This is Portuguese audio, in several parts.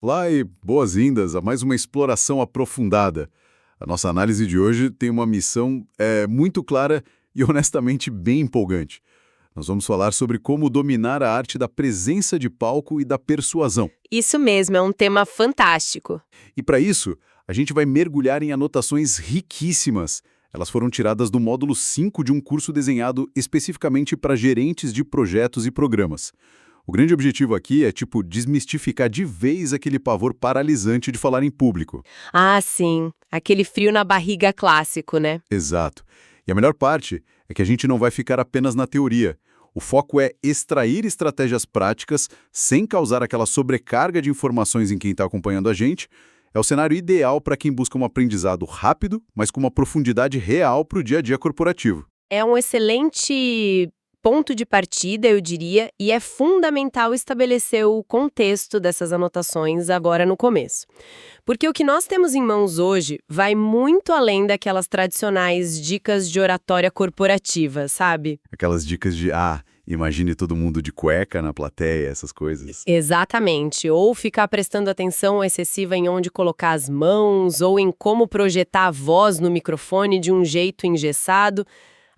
Olá e boas-vindas a mais uma exploração aprofundada. A nossa análise de hoje tem uma missão muito clara e honestamente bem empolgante. Nós vamos falar sobre como dominar a arte da presença de palco e da persuasão. Isso mesmo, é um tema fantástico. E para isso, a gente vai mergulhar em anotações riquíssimas. Elas foram tiradas do módulo 5 de um curso desenhado especificamente para gerentes de projetos e programas. O grande objetivo aqui é, desmistificar de vez aquele pavor paralisante de falar em público. Ah, sim, aquele frio na barriga clássico, né? Exato. E a melhor parte é que a gente não vai ficar apenas na teoria. O foco é extrair estratégias práticas sem causar aquela sobrecarga de informações em quem está acompanhando a gente. É o cenário ideal para quem busca um aprendizado rápido, mas com uma profundidade real para o dia a dia corporativo. É um excelente ponto de partida, eu diria, e é fundamental estabelecer o contexto dessas anotações agora no começo. Porque o que nós temos em mãos hoje vai muito além daquelas tradicionais dicas de oratória corporativa, sabe? Aquelas dicas de, imagine todo mundo de cueca na plateia, essas coisas. Exatamente, ou ficar prestando atenção excessiva em onde colocar as mãos, ou em como projetar a voz no microfone de um jeito engessado.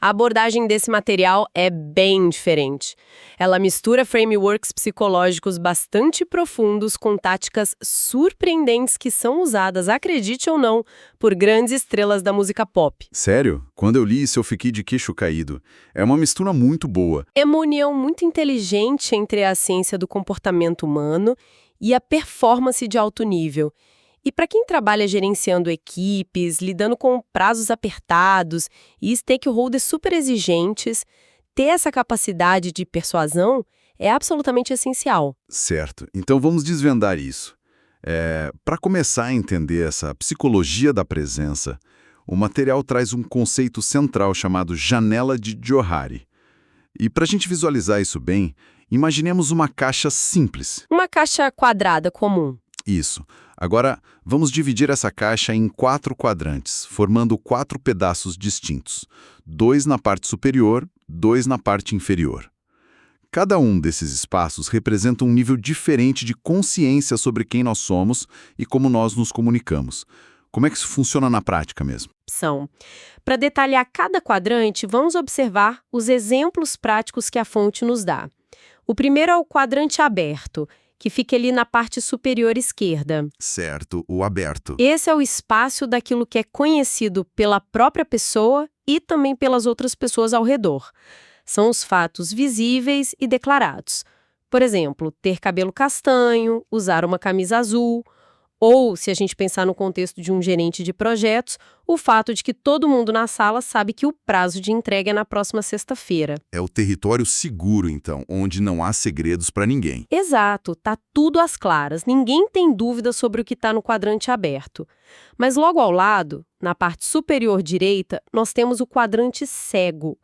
A abordagem desse material é bem diferente. Ela mistura frameworks psicológicos bastante profundos com táticas surpreendentes que são usadas, acredite ou não, por grandes estrelas da música pop. Sério? Quando eu li isso eu fiquei de queixo caído. É uma mistura muito boa. É uma união muito inteligente entre a ciência do comportamento humano e a performance de alto nível. E para quem trabalha gerenciando equipes, lidando com prazos apertados e stakeholders super exigentes, ter essa capacidade de persuasão é absolutamente essencial. Certo. Então vamos desvendar isso. Para começar a entender essa psicologia da presença, o material traz um conceito central chamado janela de Johari. E para a gente visualizar isso bem, imaginemos uma caixa simples. Uma caixa quadrada comum. Isso. Agora, vamos dividir essa caixa em 4 quadrantes, formando 4 pedaços distintos. 2 na parte superior, 2 na parte inferior. Cada um desses espaços representa um nível diferente de consciência sobre quem nós somos e como nós nos comunicamos. Como é que isso funciona na prática mesmo? Para detalhar cada quadrante, vamos observar os exemplos práticos que a fonte nos dá. O primeiro é o quadrante aberto, que fica ali na parte superior esquerda. Certo, o aberto. Esse é o espaço daquilo que é conhecido pela própria pessoa e também pelas outras pessoas ao redor. São os fatos visíveis e declarados. Por exemplo, ter cabelo castanho, usar uma camisa azul, ou, se a gente pensar no contexto de um gerente de projetos, o fato de que todo mundo na sala sabe que o prazo de entrega é na próxima sexta-feira. É o território seguro, então, onde não há segredos para ninguém. Exato, tá tudo às claras, ninguém tem dúvida sobre o que está no quadrante aberto. Mas logo ao lado, na parte superior direita, nós temos o quadrante cego.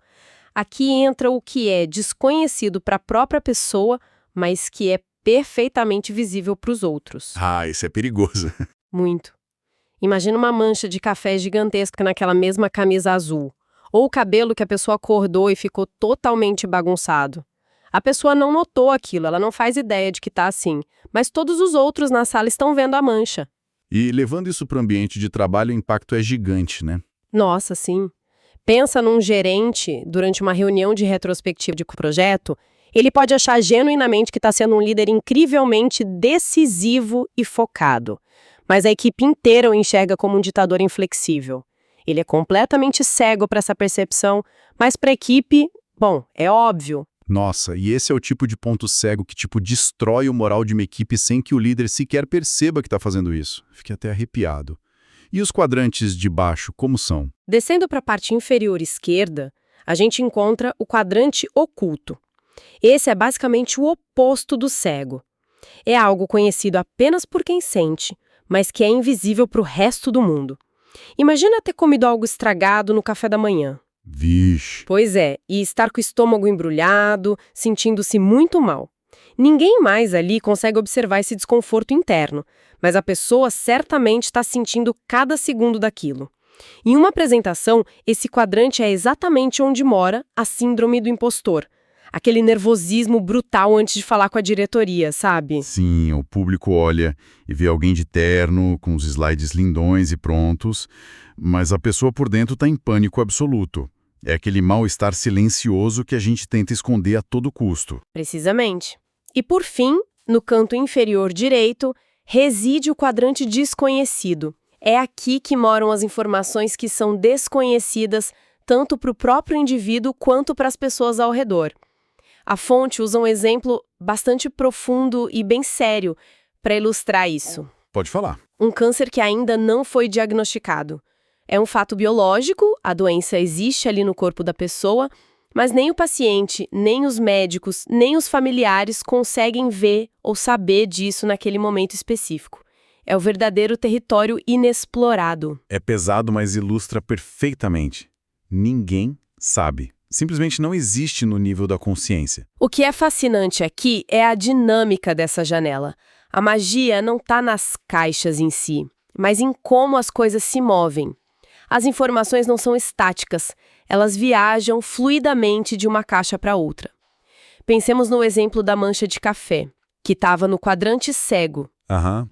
Aqui entra o que é desconhecido para a própria pessoa, mas que é perfeitamente visível para os outros. Isso é perigoso. Muito. Imagina uma mancha de café gigantesca naquela mesma camisa azul. Ou o cabelo que a pessoa acordou e ficou totalmente bagunçado. A pessoa não notou aquilo, ela não faz ideia de que está assim. Mas todos os outros na sala estão vendo a mancha. E levando isso para o ambiente de trabalho, o impacto é gigante, né? Nossa, sim. Pensa num gerente durante uma reunião de retrospectiva de projeto. Ele pode achar genuinamente que está sendo um líder incrivelmente decisivo e focado. Mas a equipe inteira o enxerga como um ditador inflexível. Ele é completamente cego para essa percepção, mas para a equipe, bom, é óbvio. Nossa, e esse é o tipo de ponto cego que destrói o moral de uma equipe sem que o líder sequer perceba que está fazendo isso. Fiquei até arrepiado. E os quadrantes de baixo, como são? Descendo para a parte inferior esquerda, a gente encontra o quadrante oculto. Esse é basicamente o oposto do cego. É algo conhecido apenas por quem sente, mas que é invisível para o resto do mundo. Imagina ter comido algo estragado no café da manhã. Vixe. Pois é, e estar com o estômago embrulhado, sentindo-se muito mal. Ninguém mais ali consegue observar esse desconforto interno, mas a pessoa certamente está sentindo cada segundo daquilo. Em uma apresentação, esse quadrante é exatamente onde mora a síndrome do impostor. Aquele nervosismo brutal antes de falar com a diretoria, sabe? Sim, o público olha e vê alguém de terno, com os slides lindões e prontos, mas a pessoa por dentro está em pânico absoluto. É aquele mal-estar silencioso que a gente tenta esconder a todo custo. Precisamente. E por fim, no canto inferior direito, reside o quadrante desconhecido. É aqui que moram as informações que são desconhecidas tanto para o próprio indivíduo quanto para as pessoas ao redor. A fonte usa um exemplo bastante profundo e bem sério para ilustrar isso. Pode falar. Um câncer que ainda não foi diagnosticado. É um fato biológico, a doença existe ali no corpo da pessoa, mas nem o paciente, nem os médicos, nem os familiares conseguem ver ou saber disso naquele momento específico. É o verdadeiro território inexplorado. É pesado, mas ilustra perfeitamente. Ninguém sabe. Simplesmente não existe no nível da consciência. O que é fascinante aqui é a dinâmica dessa janela. A magia não está nas caixas em si, mas em como as coisas se movem. As informações não são estáticas, elas viajam fluidamente de uma caixa para outra. Pensemos no exemplo da mancha de café, que estava no quadrante cego.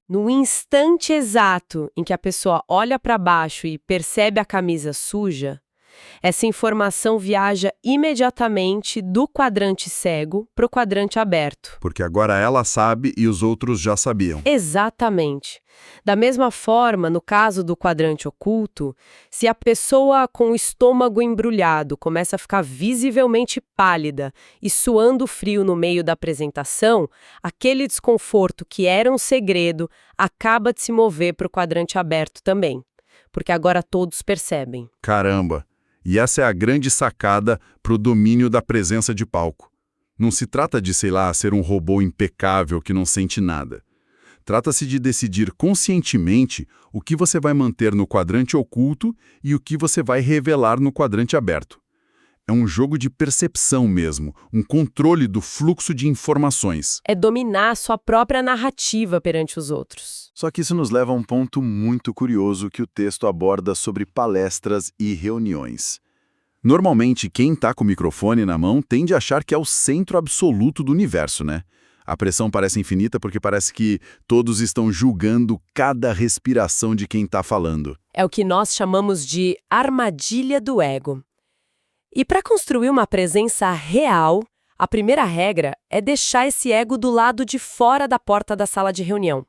No instante exato em que a pessoa olha para baixo e percebe a camisa suja, essa informação viaja imediatamente do quadrante cego para o quadrante aberto. Porque agora ela sabe e os outros já sabiam. Exatamente. Da mesma forma, no caso do quadrante oculto, se a pessoa com o estômago embrulhado começa a ficar visivelmente pálida e suando frio no meio da apresentação, aquele desconforto que era um segredo acaba de se mover para o quadrante aberto também. Porque agora todos percebem. Caramba! E essa é a grande sacada para o domínio da presença de palco. Não se trata de, sei lá, ser um robô impecável que não sente nada. Trata-se de decidir conscientemente o que você vai manter no quadrante oculto e o que você vai revelar no quadrante aberto. É um jogo de percepção mesmo, um controle do fluxo de informações. É dominar a sua própria narrativa perante os outros. Só que isso nos leva a um ponto muito curioso que o texto aborda sobre palestras e reuniões. Normalmente, quem está com o microfone na mão tende a achar que é o centro absoluto do universo, né? A pressão parece infinita porque parece que todos estão julgando cada respiração de quem está falando. É o que nós chamamos de armadilha do ego. E para construir uma presença real, a primeira regra é deixar esse ego do lado de fora da porta da sala de reunião.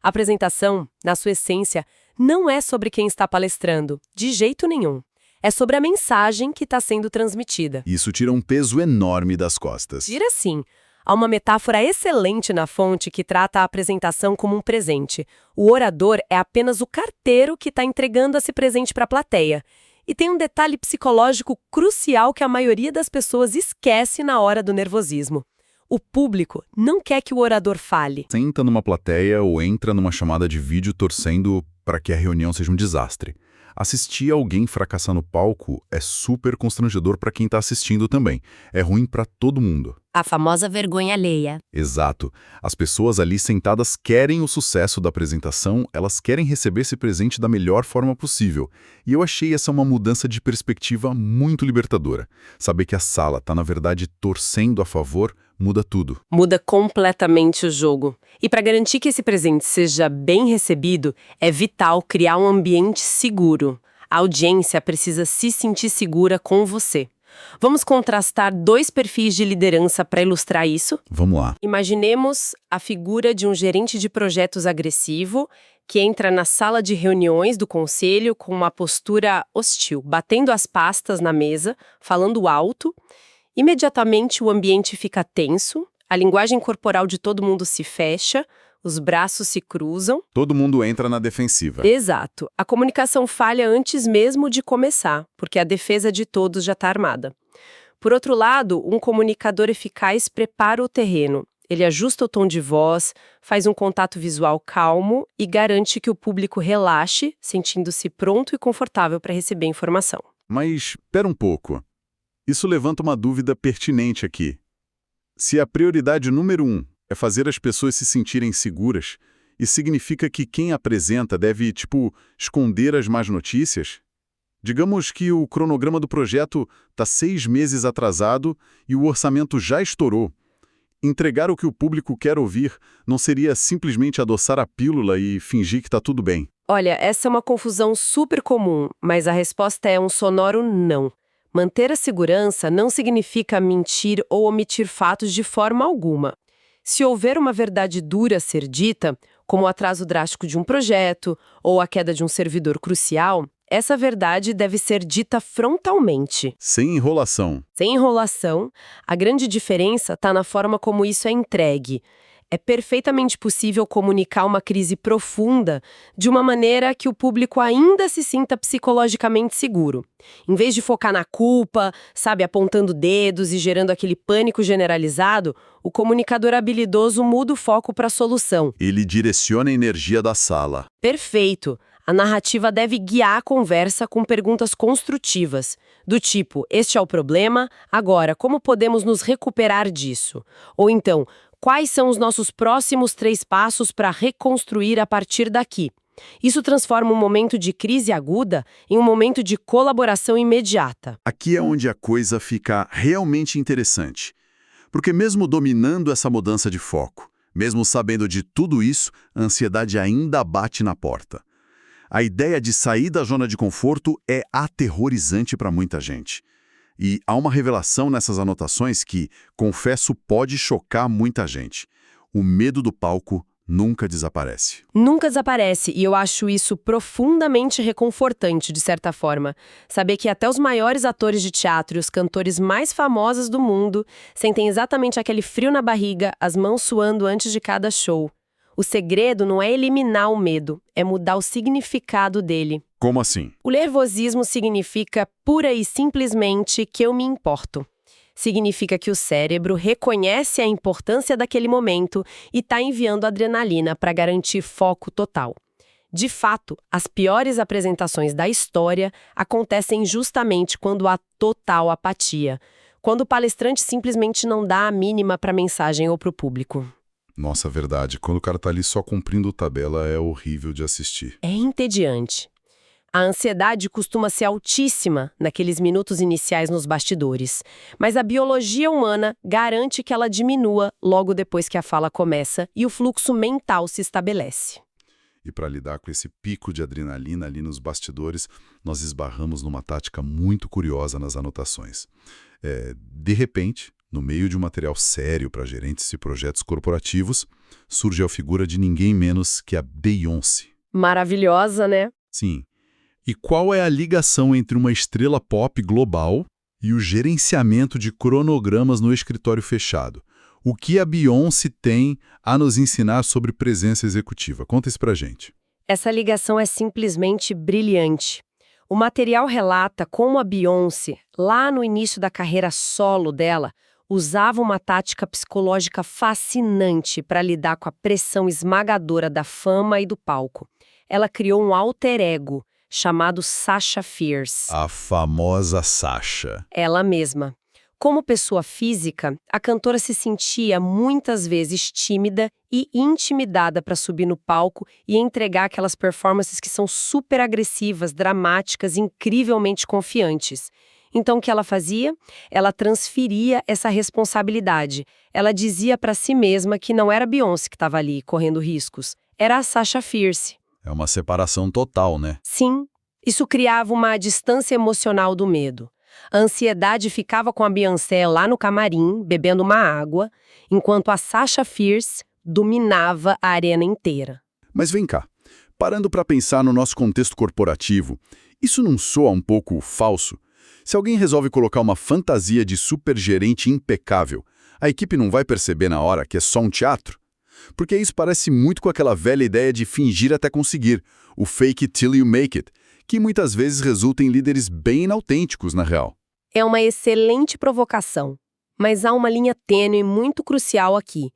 A apresentação, na sua essência, não é sobre quem está palestrando, de jeito nenhum. É sobre a mensagem que está sendo transmitida. Isso tira um peso enorme das costas. Tira sim. Há uma metáfora excelente na fonte que trata a apresentação como um presente. O orador é apenas o carteiro que está entregando esse presente para a plateia. E tem um detalhe psicológico crucial que a maioria das pessoas esquece na hora do nervosismo. O público não quer que o orador fale. Senta numa plateia ou entra numa chamada de vídeo torcendo para que a reunião seja um desastre. Assistir alguém fracassar no palco é super constrangedor para quem está assistindo também. É ruim para todo mundo. A famosa vergonha alheia. Exato. As pessoas ali sentadas querem o sucesso da apresentação, elas querem receber esse presente da melhor forma possível. E eu achei essa uma mudança de perspectiva muito libertadora. Saber que a sala está, na verdade, torcendo a favor, muda tudo. Muda completamente o jogo. E para garantir que esse presente seja bem recebido, é vital criar um ambiente seguro. A audiência precisa se sentir segura com você. Vamos contrastar dois perfis de liderança para ilustrar isso? Vamos lá. Imaginemos a figura de um gerente de projetos agressivo que entra na sala de reuniões do conselho com uma postura hostil, batendo as pastas na mesa, falando alto. Imediatamente o ambiente fica tenso, a linguagem corporal de todo mundo se fecha, os braços se cruzam. Todo mundo entra na defensiva. Exato. A comunicação falha antes mesmo de começar, porque a defesa de todos já está armada. Por outro lado, um comunicador eficaz prepara o terreno. Ele ajusta o tom de voz, faz um contato visual calmo e garante que o público relaxe, sentindo-se pronto e confortável para receber informação. Mas, espera um pouco. Isso levanta uma dúvida pertinente aqui. Se a prioridade número 1 é fazer as pessoas se sentirem seguras, isso significa que quem apresenta deve, esconder as más notícias? Digamos que o cronograma do projeto está 6 meses atrasado e o orçamento já estourou. Entregar o que o público quer ouvir não seria simplesmente adoçar a pílula e fingir que está tudo bem. Olha, essa é uma confusão super comum, mas a resposta é um sonoro não. Manter a segurança não significa mentir ou omitir fatos de forma alguma. Se houver uma verdade dura a ser dita, como o atraso drástico de um projeto ou a queda de um servidor crucial, essa verdade deve ser dita frontalmente. Sem enrolação. Sem enrolação, a grande diferença está na forma como isso é entregue. É perfeitamente possível comunicar uma crise profunda de uma maneira que o público ainda se sinta psicologicamente seguro. Em vez de focar na culpa, sabe, apontando dedos e gerando aquele pânico generalizado, o comunicador habilidoso muda o foco para a solução. Ele direciona a energia da sala. Perfeito! A narrativa deve guiar a conversa com perguntas construtivas, do tipo, este é o problema, agora, como podemos nos recuperar disso? Ou então, quais são os nossos próximos 3 passos para reconstruir a partir daqui? Isso transforma um momento de crise aguda em um momento de colaboração imediata. Aqui é onde a coisa fica realmente interessante. Porque mesmo dominando essa mudança de foco, mesmo sabendo de tudo isso, a ansiedade ainda bate na porta. A ideia de sair da zona de conforto é aterrorizante para muita gente. E há uma revelação nessas anotações que, confesso, pode chocar muita gente. O medo do palco nunca desaparece. Nunca desaparece, e eu acho isso profundamente reconfortante, de certa forma. Saber que até os maiores atores de teatro e os cantores mais famosos do mundo sentem exatamente aquele frio na barriga, as mãos suando antes de cada show. O segredo não é eliminar o medo, é mudar o significado dele. Como assim? O nervosismo significa pura e simplesmente que eu me importo. Significa que o cérebro reconhece a importância daquele momento e está enviando adrenalina para garantir foco total. De fato, as piores apresentações da história acontecem justamente quando há total apatia, quando o palestrante simplesmente não dá a mínima para a mensagem ou para o público. Nossa, verdade. Quando o cara tá ali só cumprindo tabela, é horrível de assistir. É entediante. A ansiedade costuma ser altíssima naqueles minutos iniciais nos bastidores, mas a biologia humana garante que ela diminua logo depois que a fala começa e o fluxo mental se estabelece. E para lidar com esse pico de adrenalina ali nos bastidores, nós esbarramos numa tática muito curiosa nas anotações. De repente, no meio de um material sério para gerentes e projetos corporativos, surge a figura de ninguém menos que a Beyoncé. Maravilhosa, né? Sim. E qual é a ligação entre uma estrela pop global e o gerenciamento de cronogramas no escritório fechado? O que a Beyoncé tem a nos ensinar sobre presença executiva? Conta isso pra gente. Essa ligação é simplesmente brilhante. O material relata como a Beyoncé, lá no início da carreira solo dela, usava uma tática psicológica fascinante para lidar com a pressão esmagadora da fama e do palco. Ela criou um alter ego, chamado Sasha Fierce. A famosa Sasha. Ela mesma. Como pessoa física, a cantora se sentia muitas vezes tímida e intimidada para subir no palco e entregar aquelas performances que são super agressivas, dramáticas, incrivelmente confiantes. Então, o que ela fazia? Ela transferia essa responsabilidade. Ela dizia para si mesma que não era a Beyoncé que estava ali, correndo riscos. Era a Sasha Fierce. É uma separação total, né? Sim, isso criava uma distância emocional do medo. A ansiedade ficava com a Beyoncé lá no camarim, bebendo uma água, enquanto a Sasha Fierce dominava a arena inteira. Mas vem cá, parando para pensar no nosso contexto corporativo, isso não soa um pouco falso? Se alguém resolve colocar uma fantasia de supergerente impecável, a equipe não vai perceber na hora que é só um teatro? Porque isso parece muito com aquela velha ideia de fingir até conseguir, o fake it till you make it, que muitas vezes resulta em líderes bem inautênticos, na real. É uma excelente provocação, mas há uma linha tênue muito crucial aqui.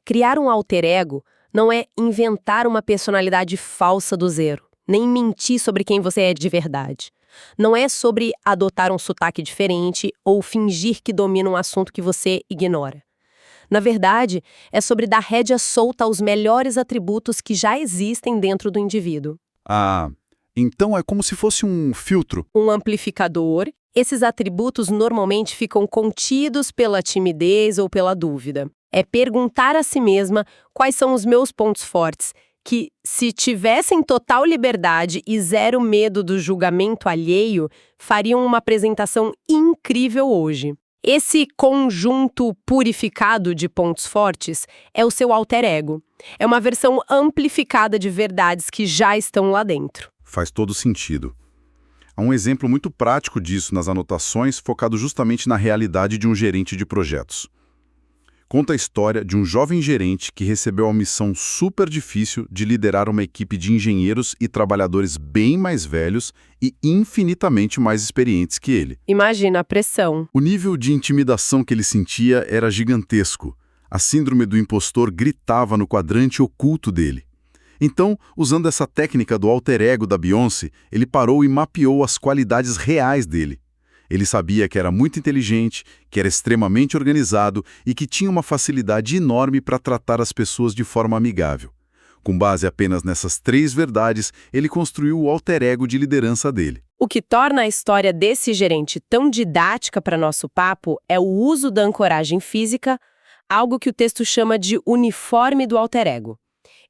Criar um alter ego não é inventar uma personalidade falsa do zero, nem mentir sobre quem você é de verdade. Não é sobre adotar um sotaque diferente ou fingir que domina um assunto que você ignora. Na verdade, é sobre dar rédea solta aos melhores atributos que já existem dentro do indivíduo. Ah, Então é como se fosse um filtro. Um amplificador. Esses atributos normalmente ficam contidos pela timidez ou pela dúvida. É perguntar a si mesma quais são os meus pontos fortes, que, se tivessem total liberdade e zero medo do julgamento alheio, fariam uma apresentação incrível hoje. Esse conjunto purificado de pontos fortes é o seu alter ego. É uma versão amplificada de verdades que já estão lá dentro. Faz todo sentido. Há um exemplo muito prático disso nas anotações, focado justamente na realidade de um gerente de projetos. Conta a história de um jovem gerente que recebeu a missão super difícil de liderar uma equipe de engenheiros e trabalhadores bem mais velhos e infinitamente mais experientes que ele. Imagina a pressão. O nível de intimidação que ele sentia era gigantesco. A síndrome do impostor gritava no quadrante oculto dele. Então, usando essa técnica do alter ego da Beyoncé, ele parou e mapeou as qualidades reais dele. Ele sabia que era muito inteligente, que era extremamente organizado e que tinha uma facilidade enorme para tratar as pessoas de forma amigável. Com base apenas nessas 3 verdades, ele construiu o alter ego de liderança dele. O que torna a história desse gerente tão didática para nosso papo é o uso da ancoragem física, algo que o texto chama de uniforme do alter ego.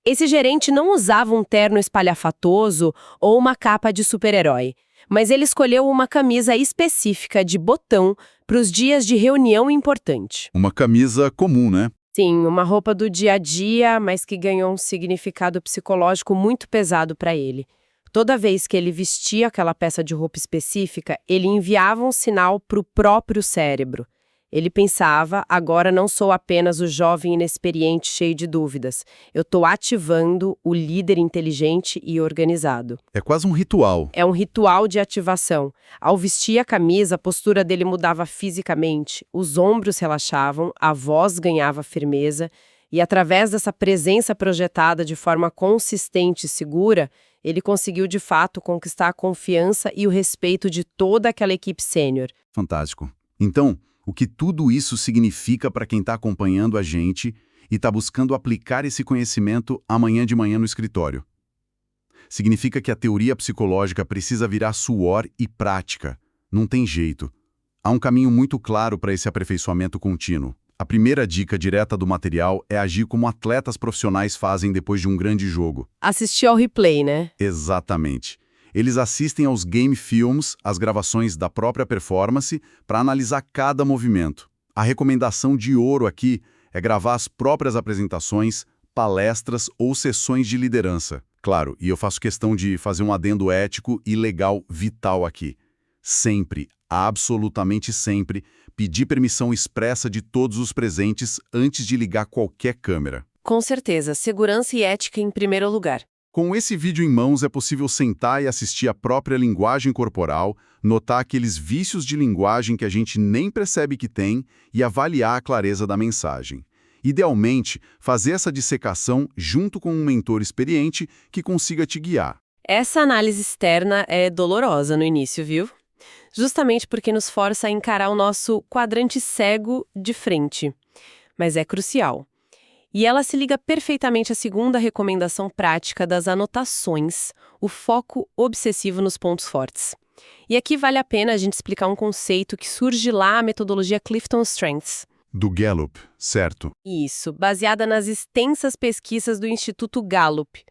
Esse gerente não usava um terno espalhafatoso ou uma capa de super-herói, mas ele escolheu uma camisa específica de botão para os dias de reunião importante. Uma camisa comum, né? Sim, uma roupa do dia a dia, mas que ganhou um significado psicológico muito pesado para ele. Toda vez que ele vestia aquela peça de roupa específica, ele enviava um sinal para o próprio cérebro. Ele pensava, agora não sou apenas o jovem inexperiente cheio de dúvidas. Eu estou ativando o líder inteligente e organizado. É quase um ritual. É um ritual de ativação. Ao vestir a camisa, a postura dele mudava fisicamente, os ombros relaxavam, a voz ganhava firmeza e, através dessa presença projetada de forma consistente e segura, ele conseguiu de fato conquistar a confiança e o respeito de toda aquela equipe sênior. Fantástico. Então, o que tudo isso significa para quem está acompanhando a gente e está buscando aplicar esse conhecimento amanhã de manhã no escritório? Significa que a teoria psicológica precisa virar suor e prática. Não tem jeito. Há um caminho muito claro para esse aperfeiçoamento contínuo. A primeira dica direta do material é agir como atletas profissionais fazem depois de um grande jogo. Assistir ao replay, né? Exatamente. Eles assistem aos game films, as gravações da própria performance, para analisar cada movimento. A recomendação de ouro aqui é gravar as próprias apresentações, palestras ou sessões de liderança. Claro, e eu faço questão de fazer um adendo ético e legal vital aqui. Sempre, absolutamente sempre, pedir permissão expressa de todos os presentes antes de ligar qualquer câmera. Com certeza, segurança e ética em primeiro lugar. Com esse vídeo em mãos, é possível sentar e assistir a própria linguagem corporal, notar aqueles vícios de linguagem que a gente nem percebe que tem e avaliar a clareza da mensagem. Idealmente, fazer essa dissecação junto com um mentor experiente que consiga te guiar. Essa análise externa é dolorosa no início, viu? Justamente porque nos força a encarar o nosso quadrante cego de frente. Mas é crucial. E ela se liga perfeitamente à segunda recomendação prática das anotações, o foco obsessivo nos pontos fortes. E aqui vale a pena a gente explicar um conceito que surge lá na metodologia Clifton Strengths. Do Gallup, certo? Isso, baseada nas extensas pesquisas do Instituto Gallup.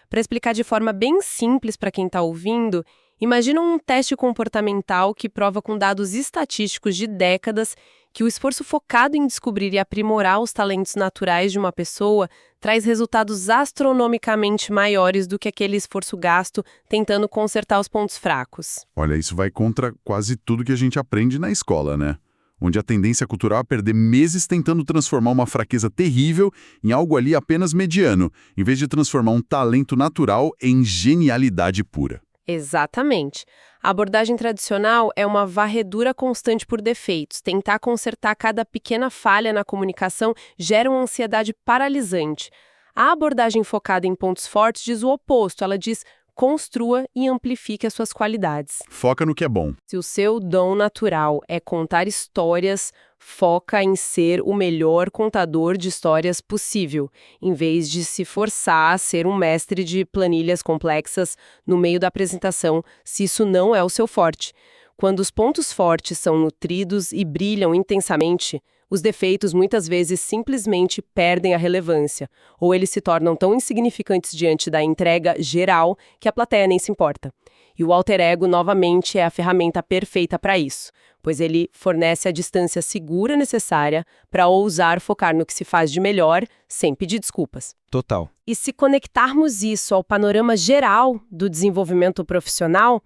Para explicar de forma bem simples para quem está ouvindo, imagina um teste comportamental que prova com dados estatísticos de décadas que o esforço focado em descobrir e aprimorar os talentos naturais de uma pessoa traz resultados astronomicamente maiores do que aquele esforço gasto tentando consertar os pontos fracos. Olha, isso vai contra quase tudo que a gente aprende na escola, né? Onde a tendência cultural é perder meses tentando transformar uma fraqueza terrível em algo ali apenas mediano, em vez de transformar um talento natural em genialidade pura. Exatamente. A abordagem tradicional é uma varredura constante por defeitos. Tentar consertar cada pequena falha na comunicação gera uma ansiedade paralisante. A abordagem focada em pontos fortes diz o oposto. Ela diz construa e amplifique as suas qualidades. Foca no que é bom. Se o seu dom natural é contar histórias, foca em ser o melhor contador de histórias possível, em vez de se forçar a ser um mestre de planilhas complexas no meio da apresentação, se isso não é o seu forte. Quando os pontos fortes são nutridos e brilham intensamente, os defeitos muitas vezes simplesmente perdem a relevância, ou eles se tornam tão insignificantes diante da entrega geral que a plateia nem se importa. E o alter ego, novamente, é a ferramenta perfeita para isso, pois ele fornece a distância segura necessária para ousar focar no que se faz de melhor, sem pedir desculpas. Total. E se conectarmos isso ao panorama geral do desenvolvimento profissional,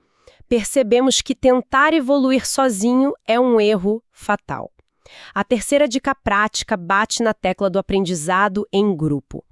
percebemos que tentar evoluir sozinho é um erro fatal. A terceira dica prática bate na tecla do aprendizado em grupo.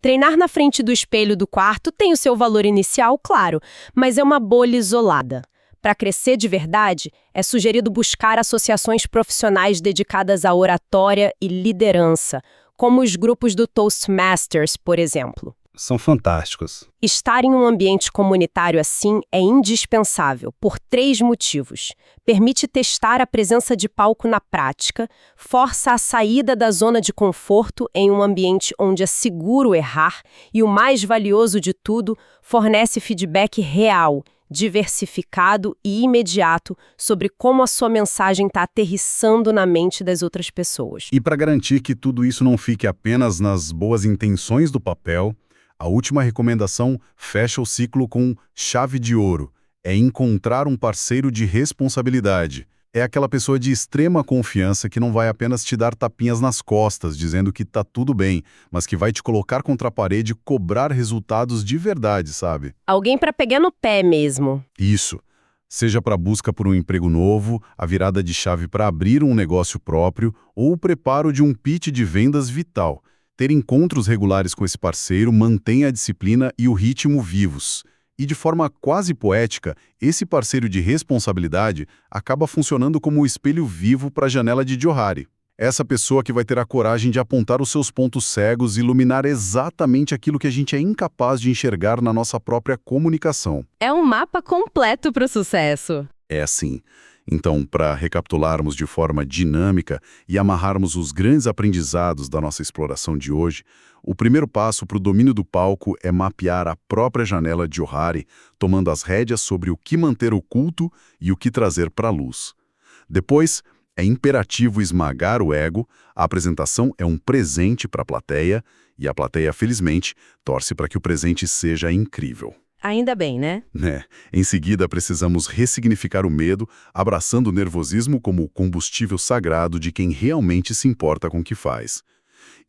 Treinar na frente do espelho do quarto tem o seu valor inicial, claro, mas é uma bolha isolada. Para crescer de verdade, é sugerido buscar associações profissionais dedicadas à oratória e liderança, como os grupos do Toastmasters, por exemplo. São fantásticos. Estar em um ambiente comunitário assim é indispensável, por 3 motivos. Permite testar a presença de palco na prática, força a saída da zona de conforto em um ambiente onde é seguro errar e, o mais valioso de tudo, fornece feedback real, diversificado e imediato sobre como a sua mensagem está aterrissando na mente das outras pessoas. E para garantir que tudo isso não fique apenas nas boas intenções do papel, a última recomendação fecha o ciclo com chave de ouro. É encontrar um parceiro de responsabilidade. É aquela pessoa de extrema confiança que não vai apenas te dar tapinhas nas costas, dizendo que tá tudo bem, mas que vai te colocar contra a parede e cobrar resultados de verdade, sabe? Alguém para pegar no pé mesmo. Isso. Seja para a busca por um emprego novo, a virada de chave para abrir um negócio próprio ou o preparo de um pitch de vendas vital. Ter encontros regulares com esse parceiro mantém a disciplina e o ritmo vivos. E de forma quase poética, esse parceiro de responsabilidade acaba funcionando como o espelho vivo para a janela de Johari. Essa pessoa que vai ter a coragem de apontar os seus pontos cegos e iluminar exatamente aquilo que a gente é incapaz de enxergar na nossa própria comunicação. É um mapa completo para o sucesso. É assim. Então, para recapitularmos de forma dinâmica e amarrarmos os grandes aprendizados da nossa exploração de hoje, o primeiro passo para o domínio do palco é mapear a própria janela de Johari, tomando as rédeas sobre o que manter oculto e o que trazer para a luz. Depois, é imperativo esmagar o ego, a apresentação é um presente para a plateia, e a plateia, felizmente, torce para que o presente seja incrível. Ainda bem, né? Em seguida, precisamos ressignificar o medo, abraçando o nervosismo como o combustível sagrado de quem realmente se importa com o que faz.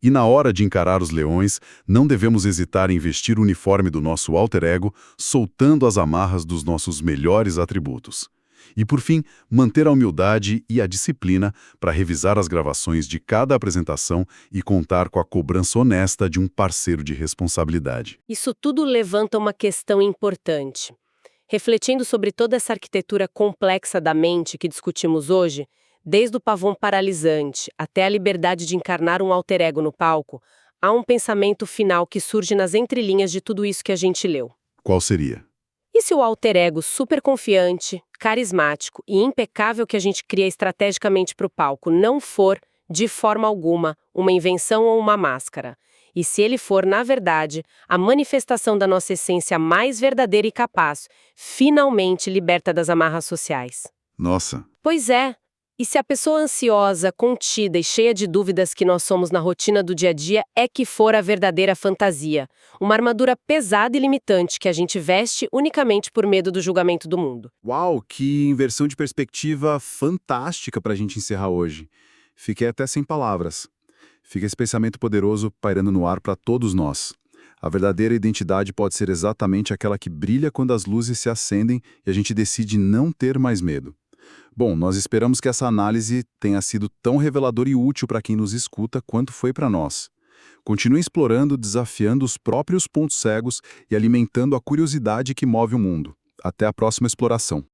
E na hora de encarar os leões, não devemos hesitar em vestir o uniforme do nosso alter ego, soltando as amarras dos nossos melhores atributos. E, por fim, manter a humildade e a disciplina para revisar as gravações de cada apresentação e contar com a cobrança honesta de um parceiro de responsabilidade. Isso tudo levanta uma questão importante. Refletindo sobre toda essa arquitetura complexa da mente que discutimos hoje, desde o pavão paralisante até a liberdade de encarnar um alter ego no palco, há um pensamento final que surge nas entrelinhas de tudo isso que a gente leu. Qual seria? E se o alter ego super confiante, carismático e impecável que a gente cria estrategicamente para o palco não for, de forma alguma, uma invenção ou uma máscara? E se ele for, na verdade, a manifestação da nossa essência mais verdadeira e capaz, finalmente liberta das amarras sociais? Nossa! Pois é. E se a pessoa ansiosa, contida e cheia de dúvidas que nós somos na rotina do dia a dia é que for a verdadeira fantasia, uma armadura pesada e limitante que a gente veste unicamente por medo do julgamento do mundo? Uau, que inversão de perspectiva fantástica para a gente encerrar hoje. Fiquei até sem palavras. Fica esse pensamento poderoso pairando no ar para todos nós. A verdadeira identidade pode ser exatamente aquela que brilha quando as luzes se acendem e a gente decide não ter mais medo. Bom, nós esperamos que essa análise tenha sido tão reveladora e útil para quem nos escuta quanto foi para nós. Continue explorando, desafiando os próprios pontos cegos e alimentando a curiosidade que move o mundo. Até a próxima exploração.